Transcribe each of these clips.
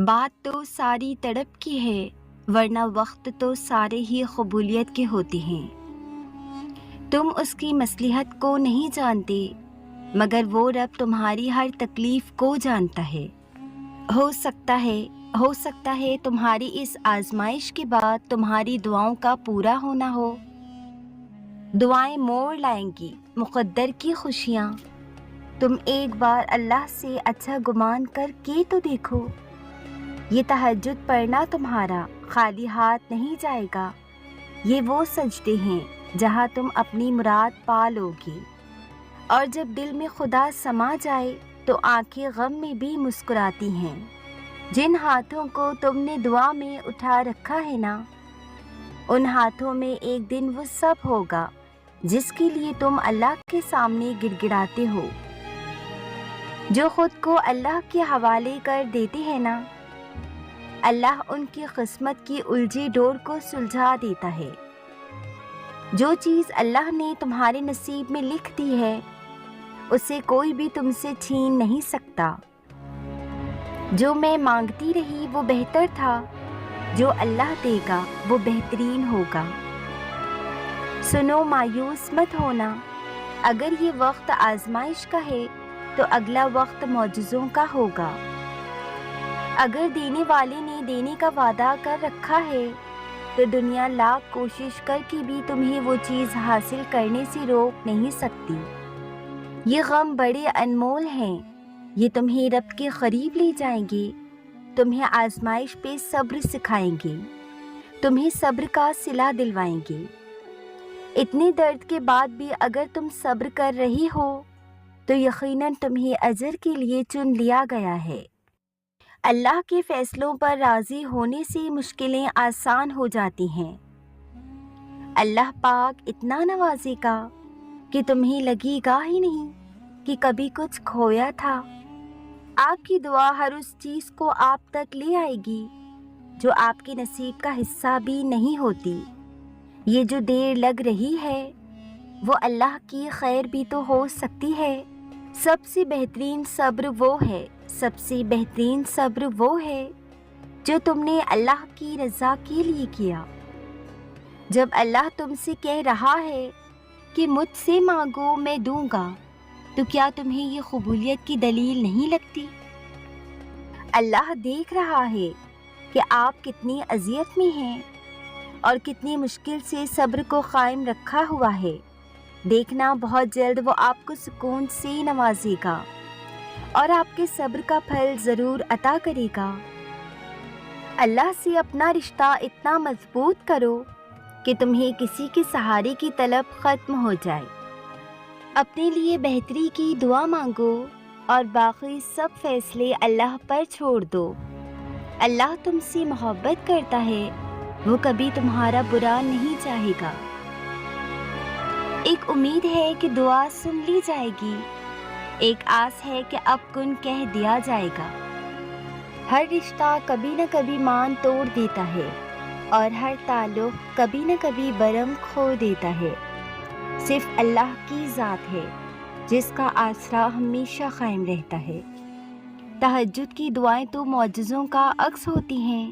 بات تو ساری تڑپ کی ہے، ورنہ وقت تو سارے ہی قبولیت کے ہوتے ہیں۔ تم اس کی مصلحت کو نہیں جانتے، مگر وہ رب تمہاری ہر تکلیف کو جانتا ہے۔ ہو سکتا ہے تمہاری اس آزمائش کے بعد تمہاری دعاؤں کا پورا ہونا ہو۔ دعائیں موڑ لائیں گی مقدر کی خوشیاں۔ تم ایک بار اللہ سے اچھا گمان کر کے تو دیکھو۔ یہ تہجد پڑھنا تمہارا خالی ہاتھ نہیں جائے گا۔ یہ وہ سجدے ہیں جہاں تم اپنی مراد پا لو گے، اور جب دل میں خدا سما جائے تو آنکھیں غم میں بھی مسکراتی ہیں۔ جن ہاتھوں کو تم نے دعا میں اٹھا رکھا ہے نا، ان ہاتھوں میں ایک دن وہ سب ہوگا جس کے لیے تم اللہ کے سامنے گڑ گڑاتے ہو۔ جو خود کو اللہ کے حوالے کر دیتے ہیں نا، اللہ ان کی قسمت کی الجھی ڈور کو سلجھا دیتا ہے۔ جو چیز اللہ نے تمہارے نصیب میں لکھ دی ہے، اسے کوئی بھی تم سے چھین نہیں سکتا۔ جو میں مانگتی رہی وہ بہتر تھا، جو اللہ دے گا وہ بہترین ہوگا۔ سنو، مایوس مت ہونا۔ اگر یہ وقت آزمائش کا ہے تو اگلا وقت معجزوں کا ہوگا۔ اگر دینے والے نے دینے کا وعدہ کر رکھا ہے تو دنیا لاکھ کوشش کر کے بھی تمہیں وہ چیز حاصل کرنے سے روک نہیں سکتی۔ یہ غم بڑے انمول ہیں، یہ تمہیں رب کے قریب لے جائیں گے، تمہیں آزمائش پہ صبر سکھائیں گے، تمہیں صبر کا صلہ دلوائیں گے۔ اتنے درد کے بعد بھی اگر تم صبر کر رہی ہو تو یقیناً تمہیں اجر کے لیے چن لیا گیا ہے۔ اللہ کے فیصلوں پر راضی ہونے سے مشکلیں آسان ہو جاتی ہیں۔ اللہ پاک اتنا نوازے گا کہ تمہیں لگے گا ہی نہیں کہ کبھی کچھ کھویا تھا۔ آپ کی دعا ہر اس چیز کو آپ تک لے آئے گی جو آپ کے نصیب کا حصہ بھی نہیں ہوتی۔ یہ جو دیر لگ رہی ہے وہ اللہ کی خیر بھی تو ہو سکتی ہے۔ سب سے بہترین صبر وہ ہے جو تم نے اللہ کی رضا کے لیے کیا۔ جب اللہ تم سے کہہ رہا ہے کہ مجھ سے مانگو میں دوں گا، تو کیا تمہیں یہ قبولیت کی دلیل نہیں لگتی؟ اللہ دیکھ رہا ہے کہ آپ کتنی اذیت میں ہیں اور کتنی مشکل سے صبر کو قائم رکھا ہوا ہے۔ دیکھنا بہت جلد وہ آپ کو سکون سے نوازے گا اور آپ کے صبر کا پھل ضرور عطا کرے گا۔ اللہ سے اپنا رشتہ اتنا مضبوط کرو کہ تمہیں کسی کے سہارے کی طلب ختم ہو جائے۔ اپنے لیے بہتری کی دعا مانگو اور باقی سب فیصلے اللہ پر چھوڑ دو۔ اللہ تم سے محبت کرتا ہے، وہ کبھی تمہارا برا نہیں چاہے گا۔ ایک امید ہے کہ دعا سن لی جائے گی، ایک آس ہے کہ اب کن کہہ دیا جائے گا۔ ہر رشتہ کبھی نہ کبھی مان توڑ دیتا ہے اور ہر تعلق کبھی نہ کبھی برہم کھو دیتا ہے۔ صرف اللہ کی ذات ہے جس کا آسرا ہمیشہ قائم رہتا ہے۔ تہجد کی دعائیں تو معجزوں کا عکس ہوتی ہیں۔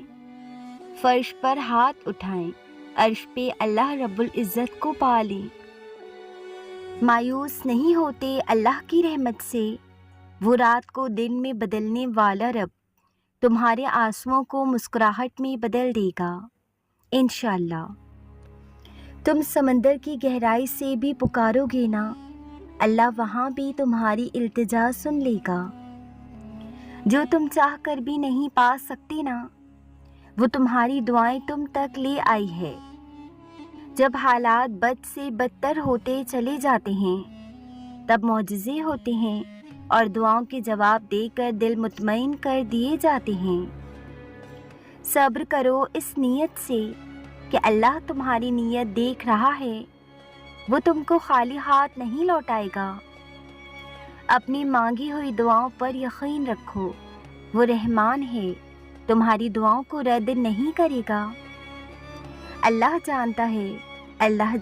فرش پر ہاتھ اٹھائیں، عرش پہ اللہ رب العزت کو پا لیں۔ مایوس نہیں ہوتے اللہ کی رحمت سے، وہ رات کو دن میں بدلنے والا رب تمہارے آنسوؤں کو مسکراہٹ میں بدل دے گا انشاءاللہ۔ تم سمندر کی گہرائی سے بھی پکارو گے نا، اللہ وہاں بھی تمہاری التجا سن لے گا۔ جو تم چاہ کر بھی نہیں پا سکتے نا، وہ تمہاری دعائیں تم تک لے آئی ہے۔ جب حالات بد سے بدتر ہوتے چلے جاتے ہیں تب معجزے ہوتے ہیں اور دعاؤں کے جواب دے کر دل مطمئن کر دیے جاتے ہیں۔ صبر کرو اس نیت سے کہ اللہ تمہاری نیت دیکھ رہا ہے، وہ تم کو خالی ہاتھ نہیں لوٹائے گا۔ اپنی مانگی ہوئی دعاؤں پر یقین رکھو، وہ رحمان ہے، تمہاری دعاؤں کو رد نہیں کرے گا۔ اللہ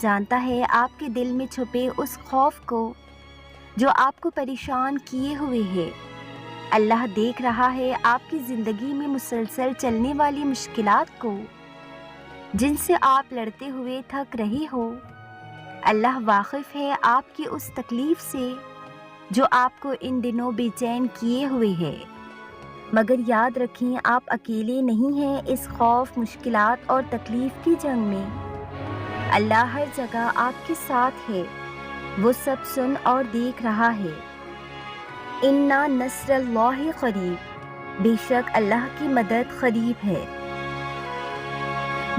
جانتا ہے آپ کے دل میں چھپے اس خوف کو جو آپ کو پریشان کیے ہوئے ہے۔ اللہ دیکھ رہا ہے آپ کی زندگی میں مسلسل چلنے والی مشکلات کو جن سے آپ لڑتے ہوئے تھک رہے ہو۔ اللہ واقف ہے آپ کی اس تکلیف سے جو آپ کو ان دنوں بے چین کیے ہوئے ہے، مگر یاد رکھیں آپ اکیلے نہیں ہیں اس خوف، مشکلات اور تکلیف کی جنگ میں۔ اللہ ہر جگہ آپ کے ساتھ ہے، وہ سب سن اور دیکھ رہا ہے۔ اِنَّ نَصْرَ اللَّہِ قریب، بے شک اللہ کی مدد قریب ہے۔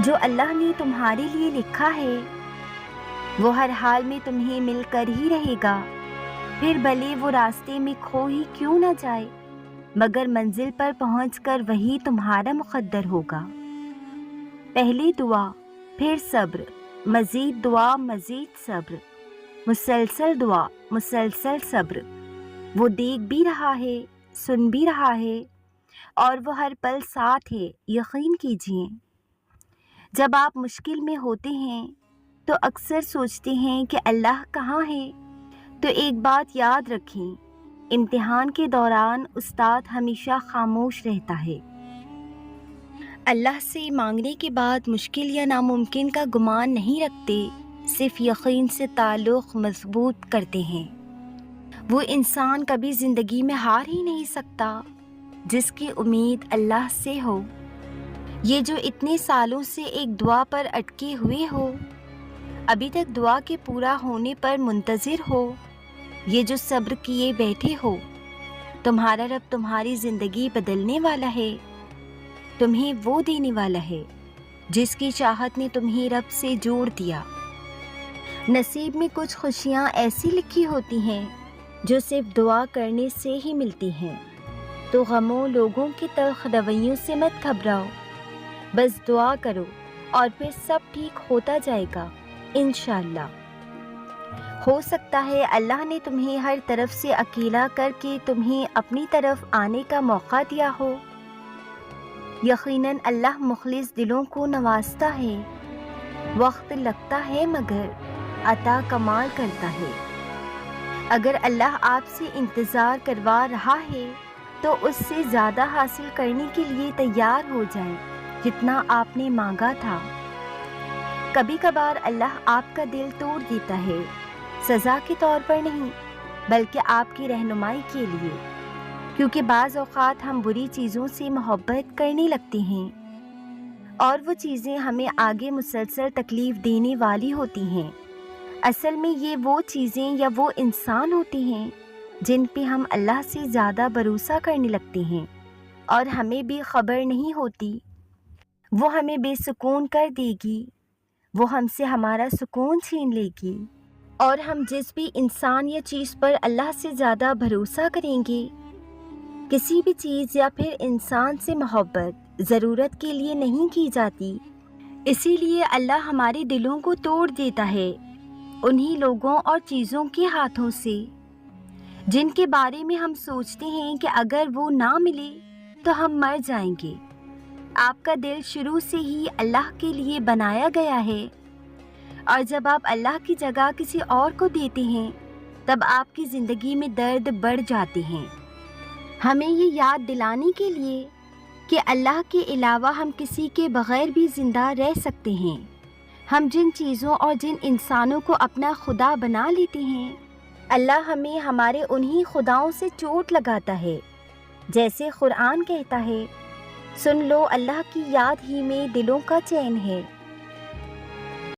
جو اللہ نے تمہارے لیے لکھا ہے وہ ہر حال میں تمہیں مل کر ہی رہے گا، پھر بھلے وہ راستے میں کھو ہی کیوں نہ جائے، مگر منزل پر پہنچ کر وہی تمہارا مقدر ہوگا۔ پہلے دعا، پھر صبر، مزید دعا، مزید صبر، مسلسل دعا، مسلسل صبر۔ وہ دیکھ بھی رہا ہے، سن بھی رہا ہے، اور وہ ہر پل ساتھ ہے، یقین کیجیے۔ جب آپ مشکل میں ہوتے ہیں تو اکثر سوچتے ہیں کہ اللہ کہاں ہے، تو ایک بات یاد رکھیں، امتحان کے دوران استاد ہمیشہ خاموش رہتا ہے۔ اللہ سے مانگنے کے بعد مشکل یا ناممکن کا گمان نہیں رکھتے، صرف یقین سے تعلق مضبوط کرتے ہیں۔ وہ انسان کبھی زندگی میں ہار ہی نہیں سکتا جس کی امید اللہ سے ہو۔ یہ جو اتنے سالوں سے ایک دعا پر اٹکے ہوئے ہو، ابھی تک دعا کے پورا ہونے پر منتظر ہو، یہ جو صبر کیے بیٹھے ہو، تمہارا رب تمہاری زندگی بدلنے والا ہے، تمہیں وہ دینے والا ہے جس کی چاہت نے تمہیں رب سے جوڑ دیا۔ نصیب میں کچھ خوشیاں ایسی لکھی ہوتی ہیں جو صرف دعا کرنے سے ہی ملتی ہیں، تو غموں، لوگوں کی تلخ رویوں سے مت گھبراؤ، بس دعا کرو اور پھر سب ٹھیک ہوتا جائے گا انشاءاللہ۔ ہو سکتا ہے اللہ نے تمہیں ہر طرف سے اکیلا کر کے تمہیں اپنی طرف آنے کا موقع دیا ہو۔ یقیناً اللہ مخلص دلوں کو نوازتا ہے، وقت لگتا ہے مگر عطا کمال کرتا ہے۔ اگر اللہ آپ سے انتظار کروا رہا ہے تو اس سے زیادہ حاصل کرنے کے لیے تیار ہو جائیں جتنا آپ نے مانگا تھا۔ کبھی کبھار اللہ آپ کا دل توڑ دیتا ہے، سزا کے طور پر نہیں بلکہ آپ کی رہنمائی کے لیے، کیونکہ بعض اوقات ہم بری چیزوں سے محبت کرنے لگتے ہیں اور وہ چیزیں ہمیں آگے مسلسل تکلیف دینے والی ہوتی ہیں۔ اصل میں یہ وہ چیزیں یا وہ انسان ہوتے ہیں جن پہ ہم اللہ سے زیادہ بھروسہ کرنے لگتے ہیں، اور ہمیں بھی خبر نہیں ہوتی وہ ہمیں بے سکون کر دے گی، وہ ہم سے ہمارا سکون چھین لے گی، اور ہم جس بھی انسان یا چیز پر اللہ سے زیادہ بھروسہ کریں گے، کسی بھی چیز یا پھر انسان سے محبت ضرورت کے لیے نہیں کی جاتی، اسی لیے اللہ ہمارے دلوں کو توڑ دیتا ہے انہی لوگوں اور چیزوں کے ہاتھوں سے جن کے بارے میں ہم سوچتے ہیں کہ اگر وہ نہ ملے تو ہم مر جائیں گے۔ آپ کا دل شروع سے ہی اللہ کے لیے بنایا گیا ہے، اور جب آپ اللہ کی جگہ کسی اور کو دیتے ہیں تب آپ کی زندگی میں درد بڑھ جاتے ہیں۔ ہمیں یہ یاد دلانے کے لیے کہ اللہ کے علاوہ ہم کسی کے بغیر بھی زندہ رہ سکتے ہیں۔ ہم جن چیزوں اور جن انسانوں کو اپنا خدا بنا لیتے ہیں، اللہ ہمیں ہمارے انہی خداؤں سے چوٹ لگاتا ہے، جیسے قرآن کہتا ہے، سن لو اللہ کی یاد ہی میں دلوں کا چین ہے۔